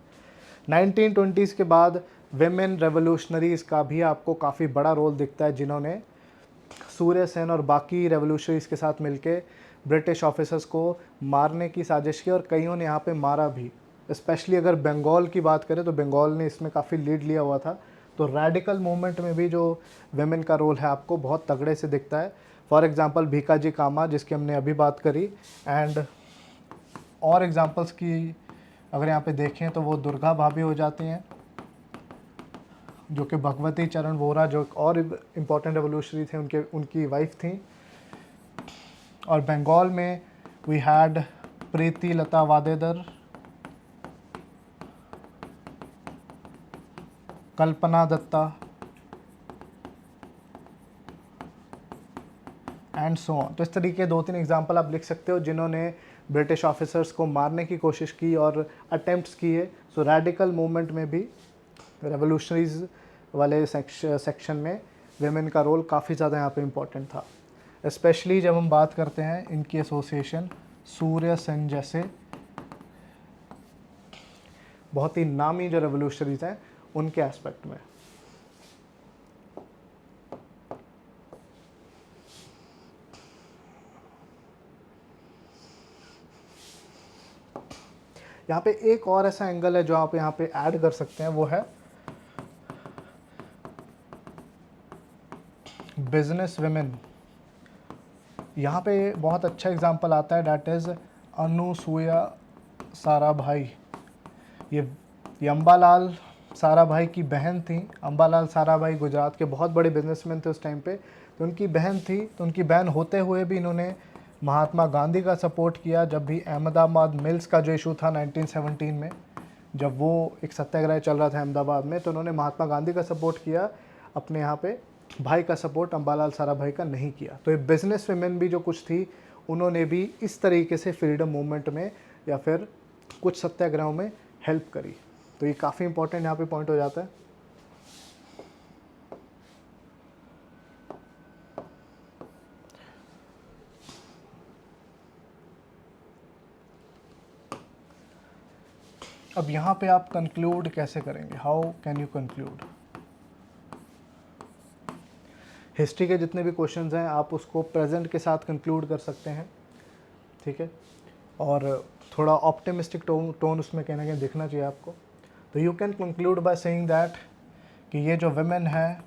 1920s के बाद वेमेन रेवोल्यूशनरीज़ का भी आपको काफ़ी बड़ा रोल दिखता है, जिन्होंने सूर्य सेन और बाकी रेवोल्यूशनरीज़ के साथ मिलके ब्रिटिश ऑफिसर्स को मारने की साजिश की और कईयों ने यहाँ पे मारा भी। स्पेशली अगर बंगाल की बात करें तो बंगाल ने इसमें काफ़ी लीड लिया हुआ था। तो रेडिकल मूवमेंट में भी जो वेमेन का रोल है आपको बहुत तगड़े से दिखता है। फॉर एग्जांपल भीकाजी कामा जिसकी हमने अभी बात करी, एंड और एग्जांपल्स की अगर यहाँ पे देखें तो वो दुर्गा भाभी हो जाती हैं जो कि भगवती चरण वोहरा जो और इम्पॉर्टेंट रेवोल्यूशनरी थे उनकी वाइफ थी। और बंगाल में we had Pritilata Waddedar, Kalpana Dutta and so on. तो इस तरीके 2-3 एग्जांपल आप लिख सकते हो जिन्होंने ब्रिटिश ऑफिसर्स को मारने की कोशिश की और अटेम्प्ट्स किए। सो रेडिकल मूवमेंट में भी रेवोल्यूशनरीज वाले सेक्शन में वेमेन का रोल काफ़ी ज़्यादा यहाँ पे इम्पोर्टेंट था। स्पेशली जब हम बात करते हैं इनकी एसोसिएशन सूर्य सेन जैसे बहुत ही नामी जो रेवोल्यूशनरीज हैं उनके एस्पेक्ट में। यहाँ पे एक और ऐसा एंगल है जो आप यहाँ पे ऐड कर सकते हैं, वो है बिजनेस वेमेन। यहाँ पे बहुत अच्छा एग्जांपल आता है, डैट इज़ अनुसुईया साराभाई। ये अम्बालाल साराभाई की बहन थी। अम्बालाल साराभाई गुजरात के बहुत बड़े बिजनेसमैन थे उस टाइम पे, तो उनकी बहन थी। तो उनकी बहन होते हुए भी इन्होंने महात्मा गांधी का सपोर्ट किया जब भी अहमदाबाद मिल्स का जो इशू था 1917 में, जब वो एक सत्याग्रह चल रहा था अहमदाबाद में, तो उन्होंने महात्मा गांधी का सपोर्ट किया, अपने यहाँ पे भाई का सपोर्ट अम्बालाल साराभाई का नहीं किया। तो ये बिजनेस वेमेन भी जो कुछ थी उन्होंने भी इस तरीके से फ्रीडम मूवमेंट में या फिर कुछ सत्याग्रहों में हेल्प करी। तो ये काफ़ी इंपॉर्टेंट यहाँ पे पॉइंट हो जाता है। अब यहाँ पे आप कंक्लूड कैसे करेंगे, how can you conclude. History के जितने भी क्वेश्चंस हैं आप उसको प्रेजेंट के साथ कंक्लूड कर सकते हैं, ठीक है, और थोड़ा ऑप्टिमिस्टिक टोन उसमें कहना कहीं दिखना चाहिए आपको। तो you can conclude by saying that कि ये जो वेमेन है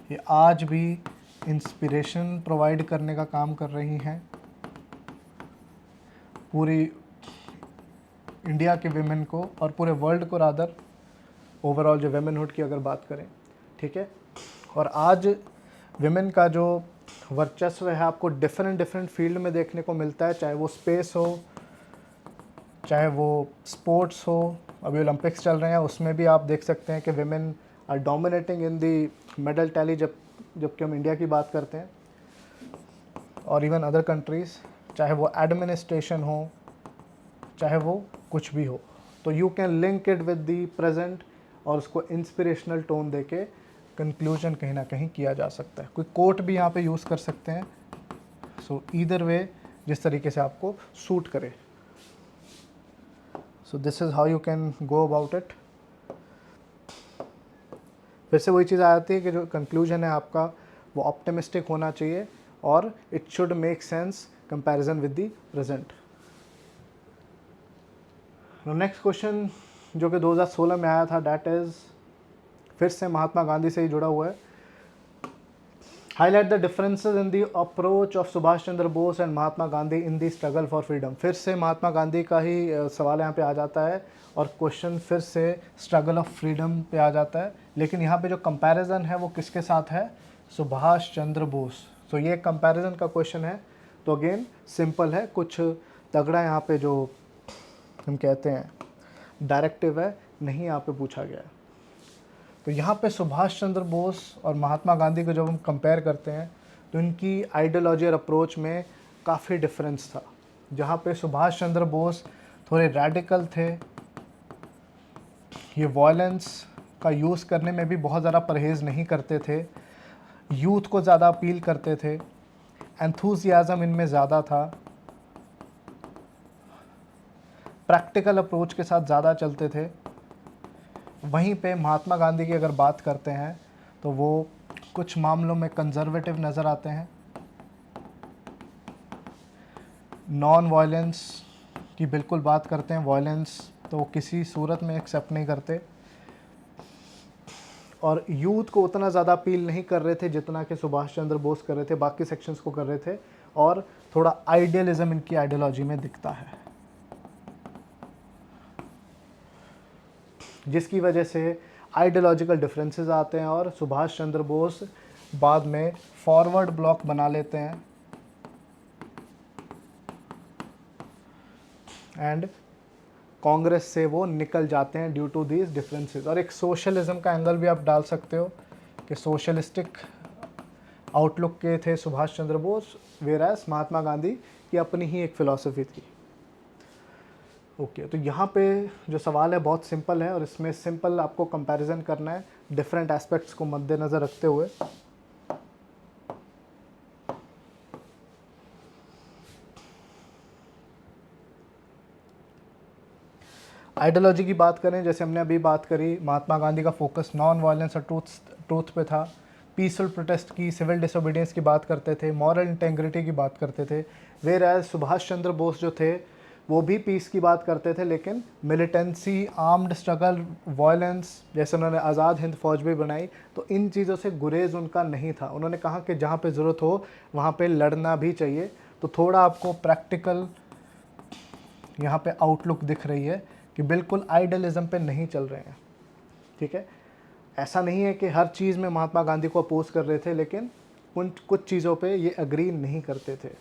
ये आज भी इंस्पिरेशन प्रोवाइड करने का काम कर रही हैं पूरी इंडिया के विमेन को और पूरे वर्ल्ड को, रादर ओवरऑल जो वेमेनहुड की अगर बात करें, ठीक है। और आज विमेन का जो वर्चस्व है आपको डिफरेंट फील्ड में देखने को मिलता है, चाहे वो स्पेस हो, चाहे वो स्पोर्ट्स हो। अभी ओलंपिक्स चल रहे हैं, उसमें भी आप देख सकते हैं कि women are dominating in the medal tally, जबकि हम इंडिया की बात करते हैं, और इवन अदर कंट्रीज़, चाहे वो एडमिनिस्ट्रेशन हो, चाहे वो कुछ भी हो। तो you can link it with the present और उसको इंस्पिरेशनल टोन देके कंक्लूजन कहीं ना कहीं किया जा सकता है। कोई कोट भी यहाँ पे यूज़ कर सकते हैं। सो ईदर वे, जिस तरीके से आपको सूट करे। So this is how you can go about it. फिर से वही चीज़ आ जाती है कि जो कंक्लूजन है आपका वो ऑप्टिमिस्टिक होना चाहिए और it should make sense comparison with the present. Next question जो कि 2016 में आया था, डैट इज़ फिर से महात्मा गांधी से ही जुड़ा हुआ है। Highlight the differences in the approach of Subhash Chandra Bose and Mahatma Gandhi in the struggle for freedom. फिर से महात्मा गांधी का ही सवाल यहाँ पे आ जाता है और क्वेश्चन फिर से स्ट्रगल ऑफ फ्रीडम पे आ जाता है, लेकिन यहाँ पे जो कंपैरिजन है वो किसके साथ है? सुभाष चंद्र बोस। तो ये कंपैरिजन का क्वेश्चन है, तो अगेन सिंपल है, कुछ तगड़ा यहाँ पे जो हम कहते हैं डायरेक्टिव है नहीं यहाँ पे पूछा गया है। तो यहाँ पे सुभाष चंद्र बोस और महात्मा गांधी को जब हम कंपेयर करते हैं तो इनकी आइडियोलॉजी और अप्रोच में काफ़ी डिफरेंस था। जहाँ पे सुभाष चंद्र बोस थोड़े रेडिकल थे, ये वॉयलेंस का यूज़ करने में भी बहुत ज़्यादा परहेज़ नहीं करते थे, यूथ को ज़्यादा अपील करते थे, एंथुसियाज़म इनमें ज़्यादा था, प्रैक्टिकल अप्रोच के साथ ज़्यादा चलते थे। वहीं पे महात्मा गांधी की अगर बात करते हैं तो वो कुछ मामलों में कंजर्वेटिव नज़र आते हैं, नॉन वायलेंस की बिल्कुल बात करते हैं, वायलेंस तो किसी सूरत में एक्सेप्ट नहीं करते, और यूथ को उतना ज़्यादा अपील नहीं कर रहे थे जितना कि सुभाष चंद्र बोस कर रहे थे, बाकी सेक्शंस को कर रहे थे, और थोड़ा आइडियलिज्म इनकी आइडियोलॉजी में दिखता है, जिसकी वजह से आइडियोलॉजिकल डिफरेंसेस आते हैं और सुभाष चंद्र बोस बाद में फॉरवर्ड ब्लॉक बना लेते हैं एंड कांग्रेस से वो निकल जाते हैं ड्यू टू दीज डिफरेंसेस। और एक सोशलिज्म का एंगल भी आप डाल सकते हो कि सोशलिस्टिक आउटलुक के थे सुभाष चंद्र बोस, वेरास महात्मा गांधी की अपनी ही एक फ़िलॉसफी थी। ओके, तो यहाँ पे जो सवाल है बहुत सिंपल है और इसमें सिंपल आपको कंपैरिजन करना है डिफरेंट एस्पेक्ट्स को मद्देनज़र रखते हुए। आइडियोलॉजी की बात करें, जैसे हमने अभी बात करी, महात्मा गांधी का फोकस नॉन वायलेंस और ट्रूथ पे था, पीसफुल प्रोटेस्ट की, सिविल डिसोबीडियंस की बात करते थे, मॉरल इंटेग्रिटी की बात करते थे। वेयर एज सुभाष चंद्र बोस जो थे वो भी पीस की बात करते थे, लेकिन मिलिटेंसी, आर्म्ड स्ट्रगल, वायलेंस, जैसे उन्होंने आज़ाद हिंद फौज भी बनाई, तो इन चीज़ों से गुरेज उनका नहीं था। उन्होंने कहा कि जहाँ पे ज़रूरत हो वहाँ पे लड़ना भी चाहिए। तो थोड़ा आपको प्रैक्टिकल यहाँ पे आउटलुक दिख रही है कि बिल्कुल आइडियलिज्म पे नहीं चल रहे हैं, ठीक है। ऐसा नहीं है कि हर चीज़ में महात्मा गांधी को अपोज कर रहे थे, लेकिन कुछ चीज़ों पे ये अग्री नहीं करते थे।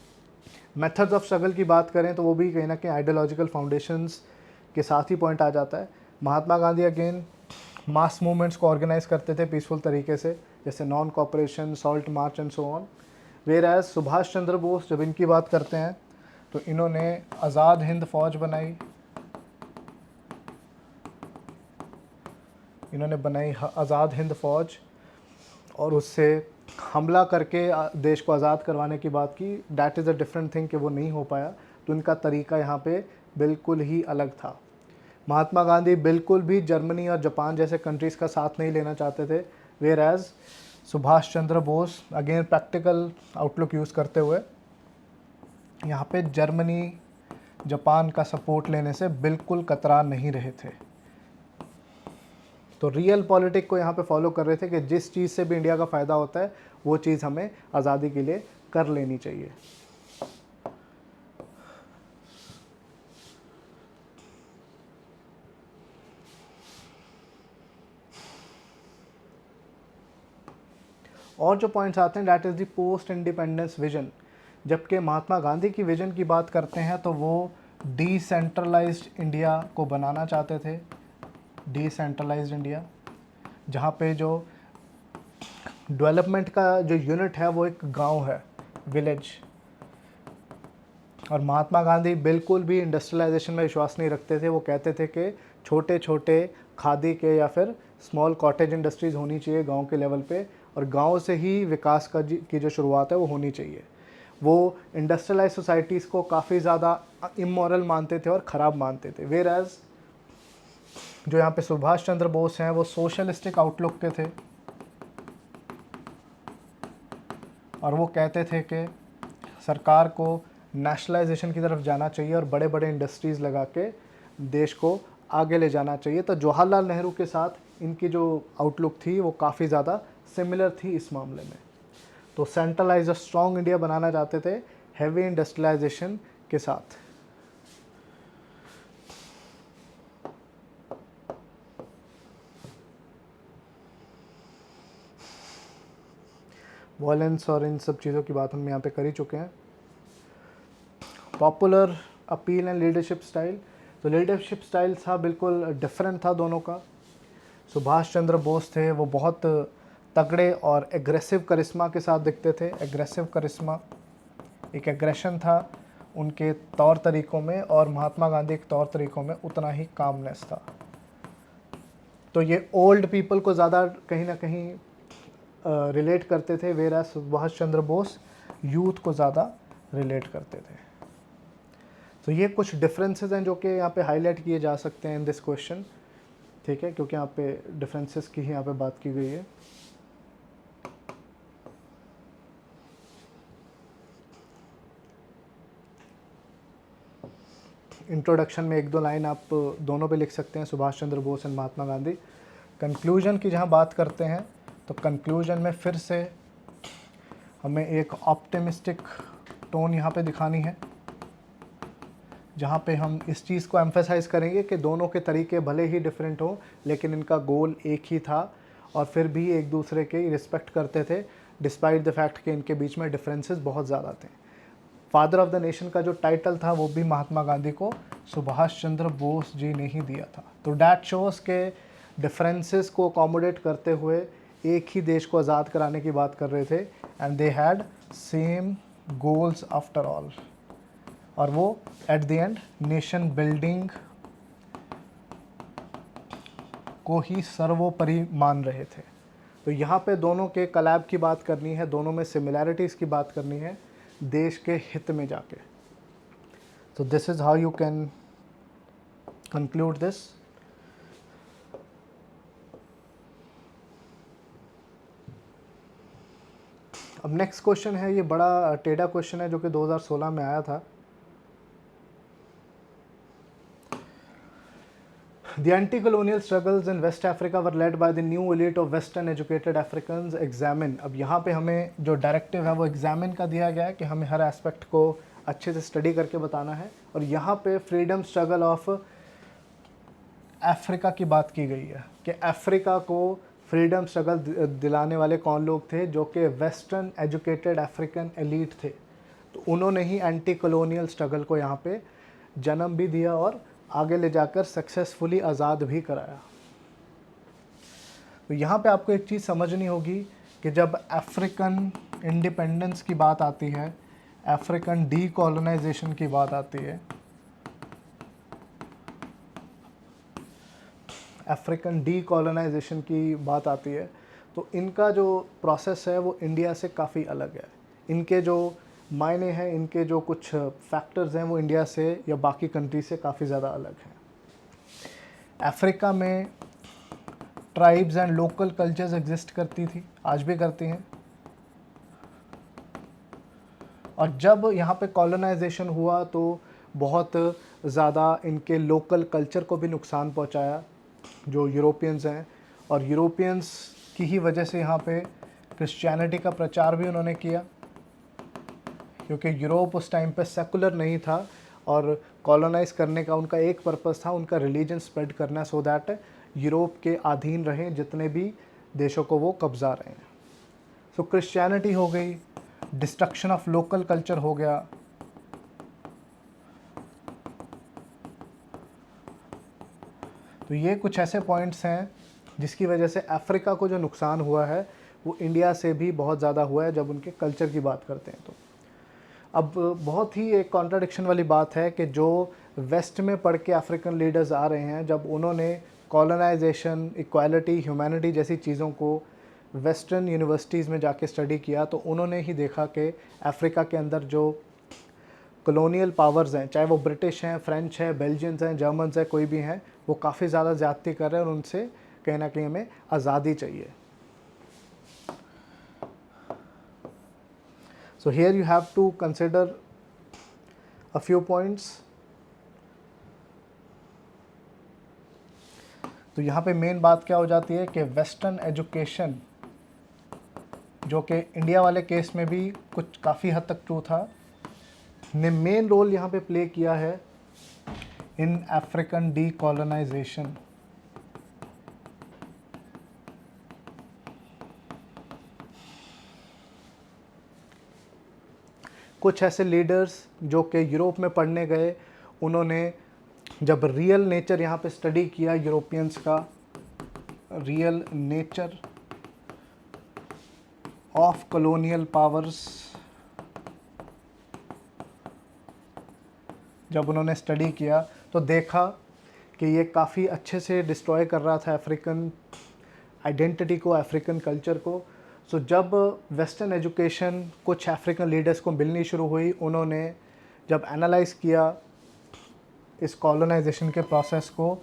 मेथड्स ऑफ स्ट्रगल की बात करें तो वो भी कहीं ना कहीं आइडियोलॉजिकल फाउंडेशंस के साथ ही पॉइंट आ जाता है। Mahatma Gandhi again mass movements को ऑर्गेनाइज करते थे पीसफुल तरीके से, जैसे non cooperation, salt march and so on. Whereas Subhash Chandra Bose जब इनकी बात करते हैं तो इन्होंने आज़ाद हिंद फौज बनाई, इन्होंने बनाई आज़ाद हिंद फौज और उससे हमला करके देश को आज़ाद करवाने की बात की। That is a different thing कि वो नहीं हो पाया, तो इनका तरीका यहाँ पे बिल्कुल ही अलग था। महात्मा गांधी बिल्कुल भी जर्मनी और जापान जैसे कंट्रीज़ का साथ नहीं लेना चाहते थे, whereas Subhash Chandra Bose again practical outlook use करते हुए यहाँ पे जर्मनी, जापान का सपोर्ट लेने से बिल्कुल कतरा नहीं रहे थे। तो रियल पॉलिटिक को यहाँ पे फॉलो कर रहे थे कि जिस चीज़ से भी इंडिया का फ़ायदा होता है वो चीज़ हमें आज़ादी के लिए कर लेनी चाहिए। और जो पॉइंट्स आते हैं that is the post independence vision. जबकि महात्मा गांधी की विजन की बात करते हैं तो वो डिसेंट्रलाइज्ड इंडिया को बनाना चाहते थे, डिसेंट्रलाइज्ड इंडिया, जहाँ पे जो डेवलपमेंट का जो यूनिट है वो एक गांव है, विलेज। और महात्मा गांधी बिल्कुल भी इंडस्ट्रियलाइजेशन में विश्वास नहीं रखते थे। वो कहते थे कि छोटे छोटे खादी के या फिर स्मॉल कॉटेज इंडस्ट्रीज़ होनी चाहिए गांव के लेवल पे, और गांव से ही विकास की जो शुरुआत है वो होनी चाहिए। वो इंडस्ट्रियलाइज सोसाइटीज़ को काफ़ी ज़्यादा इमोरल मानते थे और ख़राब मानते थे। वेर एज जो यहाँ पे सुभाष चंद्र बोस हैं वो सोशलिस्टिक आउटलुक के थे, और वो कहते थे कि सरकार को नेशनलाइजेशन की तरफ जाना चाहिए और बड़े बड़े इंडस्ट्रीज़ लगा के देश को आगे ले जाना चाहिए। तो जवाहरलाल नेहरू के साथ इनकी जो आउटलुक थी वो काफ़ी ज़्यादा सिमिलर थी इस मामले में। तो सेंट्रलाइज स्ट्रॉन्ग इंडिया बनाना चाहते थे हैवी इंडस्ट्रियलाइजेशन के साथ। वॉयलेंस और इन सब चीज़ों की बात हम यहाँ पे कर ही चुके हैं। Popular appeal and leadership style, तो लीडरशिप स्टाइल था बिल्कुल डिफरेंट था दोनों का। सुभाष चंद्र बोस थे वो बहुत तगड़े और एग्रेसिव करिश्मा के साथ दिखते थे। एग्रेसिव करिश्मा, एक एग्रेशन था उनके तौर तरीक़ों में, और महात्मा गांधी के तौर तरीक़ों में उतना ही कामनेस था। तो ये ओल्ड पीपल को ज़्यादा कहीं ना कहीं रिलेट करते थे, वेरा सुभाष चंद्र बोस यूथ को ज़्यादा रिलेट करते थे। तो ये कुछ डिफरेंसेस हैं जो कि यहाँ पे हाईलाइट किए जा सकते हैं इन दिस क्वेश्चन, ठीक है, क्योंकि यहाँ पे डिफरेंसेस की ही यहाँ पे बात की गई है। इंट्रोडक्शन में एक दो लाइन आप दोनों पे लिख सकते हैं, सुभाष चंद्र बोस एंड महात्मा गांधी। कंक्लूजन की जहाँ बात करते हैं तो कंक्लूजन में फिर से हमें एक ऑप्टिमिस्टिक टोन यहाँ पे दिखानी है, जहाँ पे हम इस चीज़ को एम्फेसाइज़ करेंगे कि दोनों के तरीके भले ही डिफरेंट हों लेकिन इनका गोल एक ही था, और फिर भी एक दूसरे के रिस्पेक्ट करते थे डिस्पाइट द फैक्ट कि इनके बीच में डिफरेंसेस बहुत ज़्यादा थे। फादर ऑफ द नेशन का जो टाइटल था वो भी महात्मा गांधी को सुभाष चंद्र बोस जी ने ही दिया था। तो डैट शोज़ के डिफरेंसेस को अकोमोडेट करते हुए एक ही देश को आज़ाद कराने की बात कर रहे थे, and they had same goals after all, और वो at the end nation building को ही सर्वोपरि मान रहे थे। तो यहाँ पे दोनों के कलैब की बात करनी है, दोनों में सिमिलैरिटीज़ की बात करनी है देश के हित में जाके। तो this is how you can conclude this. अब नेक्स्ट क्वेश्चन है, ये बड़ा टेढ़ा क्वेश्चन है जो कि 2016 में आया था। The anti-colonial struggles in West Africa were led by the new elite of Western educated Africans. Examine, अब यहाँ पे हमें जो डायरेक्टिव है वो एग्जामिन का दिया गया है कि हमें हर एस्पेक्ट को अच्छे से स्टडी करके बताना है, और यहाँ पे फ्रीडम स्ट्रगल ऑफ अफ्रीका की बात की गई है कि अफ्रीका को फ्रीडम स्ट्रगल दिलाने वाले कौन लोग थे, जो कि वेस्टर्न एजुकेटेड अफ्रीकन एलीट थे। तो उन्होंने ही एंटी कॉलोनियल स्ट्रगल को यहाँ पे जन्म भी दिया और आगे ले जाकर सक्सेसफुली आज़ाद भी कराया। तो यहाँ पे आपको एक चीज़ समझनी होगी कि जब अफ्रीकन इंडिपेंडेंस की बात आती है, अफ्रीकन डीकोलोनाइजेशन की बात आती है, अफ्रीकन डीकोलोनाइजेशन की बात आती है, तो इनका जो प्रोसेस है वो इंडिया से काफ़ी अलग है। इनके जो मायने हैं, इनके जो कुछ फैक्टर्स हैं वो इंडिया से या बाकी कंट्री से काफ़ी ज़्यादा अलग हैं। अफ्रीका में tribes and local cultures exist करती थी, आज भी करती हैं, और जब यहाँ पे कॉलोनाइजेशन हुआ तो बहुत ज़्यादा इनके लोकल कल्चर को भी नुकसान पहुँचाया। जो यूरोपियंस हैं और यूरोपियंस की ही वजह से यहाँ पे क्रिश्चियनिटी का प्रचार भी उन्होंने किया, क्योंकि यूरोप उस टाइम पे सेकुलर नहीं था और कॉलोनाइज करने का उनका एक पर्पस था, उनका रिलीजन स्प्रेड करना, सो दैट यूरोप के अधीन रहें जितने भी देशों को वो कब्जा रहे हैं। सो क्रिश्चियनिटी हो गई, डिस्ट्रक्शन ऑफ लोकल कल्चर हो गया, तो ये कुछ ऐसे पॉइंट्स हैं जिसकी वजह से अफ्रीका को जो नुकसान हुआ है वो इंडिया से भी बहुत ज़्यादा हुआ है जब उनके कल्चर की बात करते हैं। तो अब बहुत ही एक कॉन्ट्राडिक्शन वाली बात है कि जो वेस्ट में पढ़ के अफ्रीकन लीडर्स आ रहे हैं, जब उन्होंने कॉलोनाइजेशन, इक्वालिटी, ह्यूमैनिटी जैसी चीज़ों को वेस्टर्न यूनिवर्सिटीज़ में जाके स्टडी किया, तो उन्होंने ही देखा कि अफ्रीका के अंदर जो कॉलोनियल पावर्स हैं, चाहे वो ब्रिटिश हैं, फ्रेंच हैं, बेल्जियंस हैं, जर्मन्स हैं, कोई भी हैं, वो काफ़ी ज़्यादा ज़्यादती कर रहे हैं और उनसे कहीं ना कहीं हमें आज़ादी चाहिए। So here you have to consider a few points. तो यहाँ पे मेन बात क्या हो जाती है कि वेस्टर्न एजुकेशन, जो कि इंडिया वाले केस में भी कुछ काफ़ी हद तक ट्रू था, ने मेन रोल यहाँ पे प्ले किया है इन अफ्रीकन डीकोलोनाइजेशन। कुछ ऐसे लीडर्स जो कि यूरोप में पढ़ने गए, उन्होंने जब रियल नेचर यहाँ पे स्टडी किया यूरोपियंस का, real nature of colonial powers, जब उन्होंने स्टडी किया तो देखा कि ये काफ़ी अच्छे से डिस्ट्रॉय कर रहा था अफ्रीकन आइडेंटिटी को, अफ्रीकन कल्चर को। सो जब वेस्टर्न एजुकेशन कुछ अफ्रीकन लीडर्स को मिलनी शुरू हुई, उन्होंने जब एनालाइज किया इस कॉलोनाइजेशन के प्रोसेस को,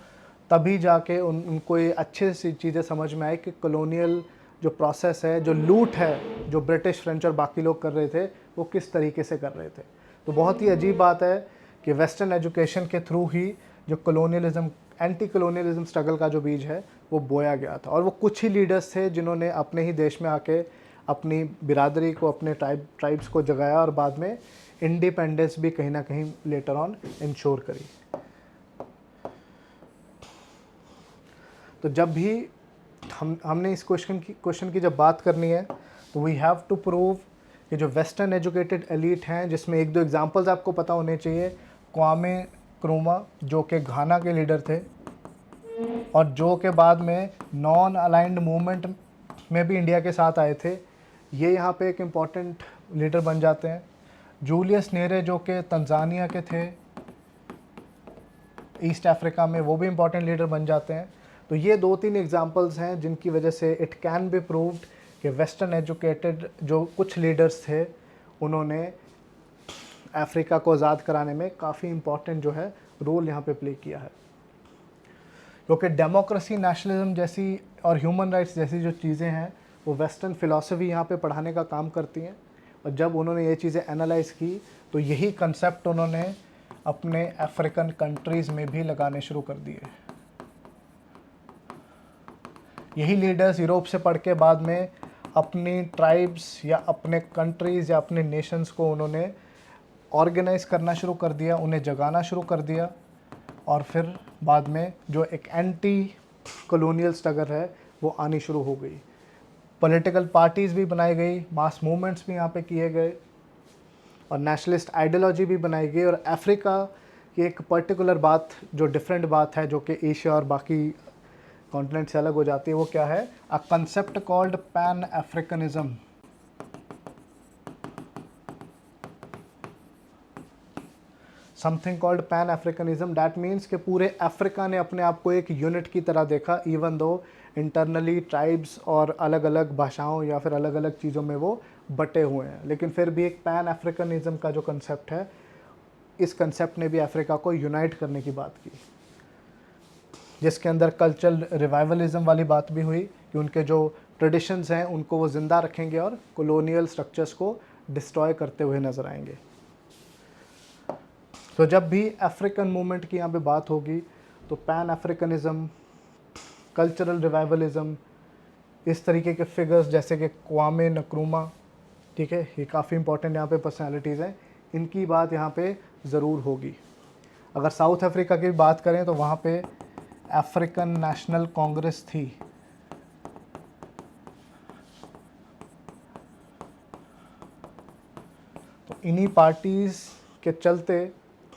तभी जाके उनको ये अच्छे से चीज़ें समझ में आई कि कॉलोनियल जो प्रोसेस है, जो लूट है, जो ब्रिटिश, फ्रेंच और बाकी लोग कर रहे थे, वो किस तरीके से कर रहे थे। तो बहुत ही अजीब बात है कि वेस्टर्न एजुकेशन के थ्रू ही जो कॉलोनियलिज्म, एंटी कॉलोनियलिज्म स्ट्रगल का जो बीज है वो बोया गया था। और वो कुछ ही लीडर्स थे जिन्होंने अपने ही देश में आके अपनी बिरादरी को, अपने ट्राइब्स को जगाया और बाद में इंडिपेंडेंस भी कहीं ना कहीं लेटर ऑन इंश्योर करी। तो जब भी हमने इस क्वेश्चन की जब बात करनी है, तो वी हैव टू प्रूव कि जो वेस्टर्न एजुकेटेड एलीट हैं, जिसमें एक दो एग्जांपल्स आपको पता होने चाहिए। क्वामे क्रूमा, जो कि घाना के लीडर थे और जो के बाद में नॉन अलाइंड मूवमेंट में भी इंडिया के साथ आए थे, ये यहाँ पे एक इम्पॉर्टेंट लीडर बन जाते हैं। जूलियस नेरे, जो कि तंजानिया के थे, ईस्ट अफ्रीका में, वो भी इम्पॉर्टेंट लीडर बन जाते हैं। तो ये दो तीन एग्जांपल्स हैं जिनकी वजह से इट कैन बी प्रूव्ड कि वेस्टर्न एजुकेटेड जो कुछ लीडर्स थे, उन्होंने अफ्रीका को आज़ाद कराने में काफ़ी इम्पॉर्टेंट जो है रोल यहाँ पे प्ले किया है। क्योंकि डेमोक्रेसी, नेशनलिज्म जैसी और ह्यूमन राइट्स जैसी जो चीज़ें हैं, वो वेस्टर्न फ़िलासफ़ी यहाँ पे पढ़ाने का काम करती हैं। और जब उन्होंने ये चीज़ें एनालाइज की, तो यही कंसेप्ट उन्होंने अपने अफ्रीकन कंट्रीज़ में भी लगाने शुरू कर दिए। यही लीडर्स यूरोप से पढ़ के बाद में अपनी ट्राइब्स या अपने कंट्रीज़ या अपने नेशंस को उन्होंने ऑर्गेनाइज़ करना शुरू कर दिया, उन्हें जगाना शुरू कर दिया। और फिर बाद में जो एक एंटी कॉलोनियल स्ट्रगल है वो आनी शुरू हो गई। पॉलिटिकल पार्टीज़ भी बनाई गई, मास मूवमेंट्स भी यहाँ पे किए गए और नेशनलिस्ट आइडियोलॉजी भी बनाई गई। और अफ्रीका की एक पर्टिकुलर बात, जो डिफरेंट बात है, जो कि एशिया और बाकी कॉन्टिनेंट से अलग हो जाती है, वो क्या है? A concept called pan Africanism. Something called pan Africanism, that means कि पूरे अफ्रीका ने अपने आप को एक यूनिट की तरह देखा, इवन दो इंटरनली ट्राइब्स और अलग अलग भाषाओं या फिर अलग अलग चीज़ों में वो बटे हुए हैं, लेकिन फिर भी एक पैन अफ्रीकनिज्म का जो कंसेप्ट है, इस कंसेप्ट ने भी अफ्रीका को यूनाइट करने की बात की, जिसके अंदर कल्चरल रिवाइवलिज्म वाली बात भी हुई कि उनके जो ट्रेडिशंस हैं उनको वो ज़िंदा रखेंगे और कॉलोनियल स्ट्रक्चर्स को डिस्ट्रॉय करते हुए नज़र आएंगे। तो जब भी अफ्रीकन मूवमेंट की यहाँ पे बात होगी, तो पैन अफ्रीकनिज्म कल्चरल रिवाइवलिज्म, इस तरीके के फिगर्स जैसे कि क्वामे नक्रूमा, ठीक है, ये काफ़ी इंपॉर्टेंट यहाँ पे पर्सनालिटीज़ हैं, इनकी बात यहाँ पे ज़रूर होगी। अगर साउथ अफ्रीका की बात करें तो वहाँ पे अफ्रीकन नेशनल कांग्रेस थी, तो इन्हीं पार्टीज़ के चलते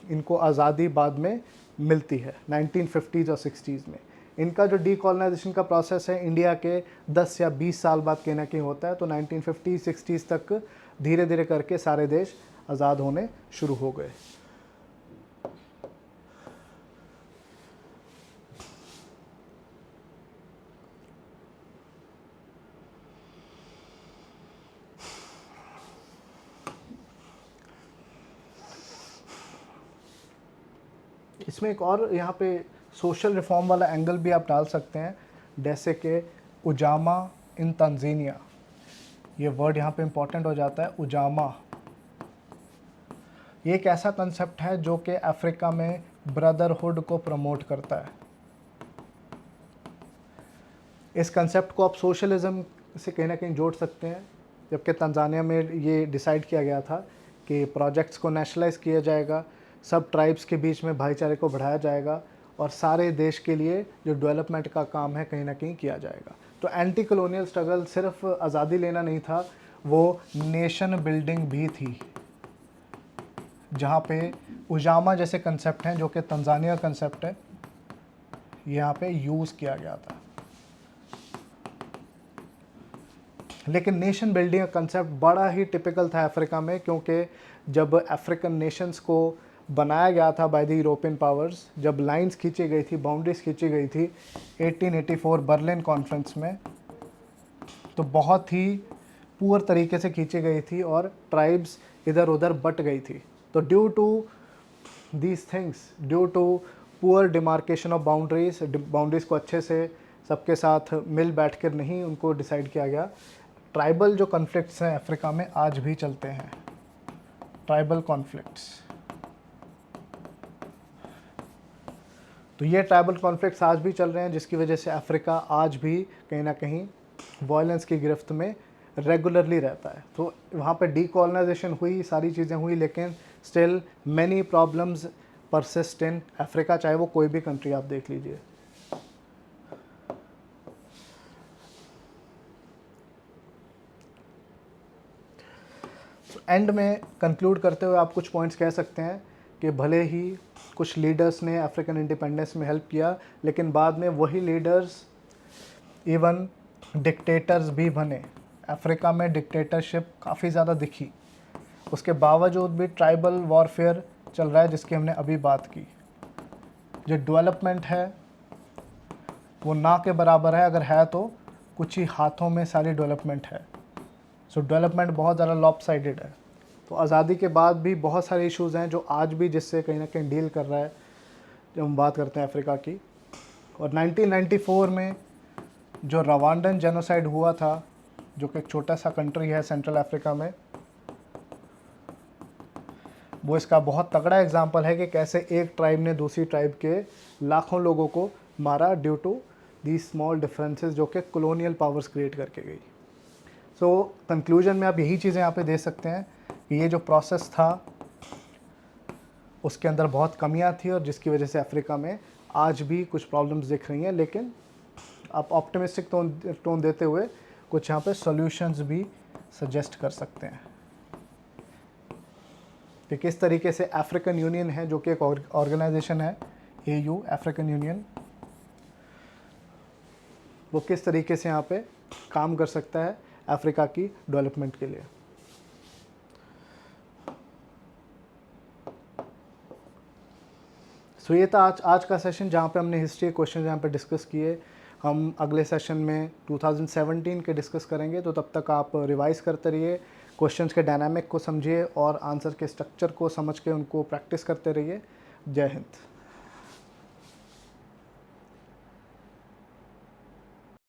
इनको आज़ादी बाद में मिलती है 1950s और 60s में। इनका जो डीकॉलोनाइजेशन का प्रोसेस है इंडिया के 10 या 20 साल बाद कहीं ना कहीं होता है, तो 1950s-60s तक धीरे धीरे करके सारे देश आज़ाद होने शुरू हो गए। इसमें एक और यहाँ पे सोशल रिफॉर्म वाला एंगल भी आप डाल सकते हैं, जैसे कि उजामा इन तंजीनिया, ये वर्ड यहाँ पे इम्पोर्टेंट हो जाता है। उजामा ये एक ऐसा कंसेप्ट है जो कि अफ्रीका में ब्रदरहुड को प्रमोट करता है। इस कंसेप्ट को आप सोशलिज्म से कहीं ना कहीं जोड़ सकते हैं, जबकि तंजानिया में ये डिसाइड किया गया था कि प्रोजेक्ट्स को नेशनलाइज किया जाएगा, सब ट्राइब्स के बीच में भाईचारे को बढ़ाया जाएगा और सारे देश के लिए जो डेवलपमेंट का काम है कहीं ना कहीं किया जाएगा। तो एंटी कॉलोनियल स्ट्रगल सिर्फ आज़ादी लेना नहीं था, वो नेशन बिल्डिंग भी थी, जहाँ पे उजामा जैसे कंसेप्ट हैं जो कि तंजानिया कंसेप्ट है, यहाँ पे यूज़ किया गया था। लेकिन नेशन बिल्डिंग का कंसेप्ट बड़ा ही टिपिकल था अफ्रीका में, क्योंकि जब अफ्रीकन नेशंस को बनाया गया था बाय द यूरोपियन पावर्स, जब लाइंस खींची गई थी, बाउंड्रीज खींची गई थी 1884 बर्लिन कॉन्फ्रेंस में, तो बहुत ही पुअर तरीके से खींची गई थी और ट्राइब्स इधर उधर बट गई थी। तो due to these things, due to poor demarcation of boundaries को अच्छे से सबके साथ मिल बैठ कर नहीं उनको डिसाइड किया गया। ट्राइबल जो कॉन्फ्लिक्ट्स हैं अफ्रीका में आज भी चलते हैं, ट्राइबल कॉन्फ्लिक्ट्स। तो ये ट्राइबल कॉन्फ्लिक्ट्स आज भी चल रहे हैं, जिसकी वजह से अफ्रीका आज भी कहीं ना कहीं वायलेंस की गिरफ्त में रेगुलरली रहता है। तो वहाँ पे डीकॉलोनाइजेशन हुई, सारी चीज़ें हुई, लेकिन still many problems persist in Africa, चाहे वो कोई भी कंट्री आप देख लीजिए। एंड में कंक्लूड करते हुए आप कुछ पॉइंट्स कह सकते हैं कि भले ही कुछ लीडर्स ने अफ्रीकन इंडिपेंडेंस में हेल्प किया, लेकिन बाद में वही लीडर्स इवन डिक्टेटर्स भी बने। अफ्रीका में डिक्टेटरशिप काफ़ी ज़्यादा दिखी, उसके बावजूद भी ट्राइबल वॉरफेयर चल रहा है, जिसकी हमने अभी बात की। जो डेवलपमेंट है वो ना के बराबर है, अगर है तो कुछ ही हाथों में सारी डेवलपमेंट है। सो डेवलपमेंट बहुत ज़्यादा लॉपसाइडेड है। तो आज़ादी के बाद भी बहुत सारे इश्यूज़ हैं जो आज भी जिससे कहीं ना कहीं डील कर रहा है, जब हम बात करते हैं अफ्रीका की। और 1994 में जो रवांडन जेनोसाइड हुआ था, जो कि एक छोटा सा कंट्री है सेंट्रल अफ्रीका में, वो इसका बहुत तगड़ा एग्जाम्पल है कि कैसे एक ट्राइब ने दूसरी ट्राइब के लाखों लोगों को मारा due to the small differences जो कि कॉलोनियल पावर्स क्रिएट करके गई। सो कंक्लूजन में आप यही चीज़ें यहाँ पे दे सकते हैं कि ये जो प्रोसेस था उसके अंदर बहुत कमियां थी, और जिसकी वजह से अफ्रीका में आज भी कुछ प्रॉब्लम्स दिख रही हैं, लेकिन आप ऑप्टिमिस्टिक टोन देते हुए कुछ यहाँ पे सॉल्यूशंस भी सजेस्ट कर सकते हैं कि किस तरीके से अफ्रीकन यूनियन है, जो कि एक ऑर्गेनाइजेशन है, AU अफ्रीकन यूनियन, वो किस तरीके से यहाँ पे काम कर सकता है अफ्रीका की डेवलपमेंट के लिए। सो ये था आज का सेशन, जहाँ पे हमने हिस्ट्री क्वेश्चन यहाँ पे डिस्कस किए। हम अगले सेशन में 2017 के डिस्कस करेंगे, तो तब तक आप रिवाइज करते रहिए, क्वेश्चंस के डायनामिक को समझिए और आंसर के स्ट्रक्चर को समझ के उनको प्रैक्टिस करते रहिए। जय हिंद।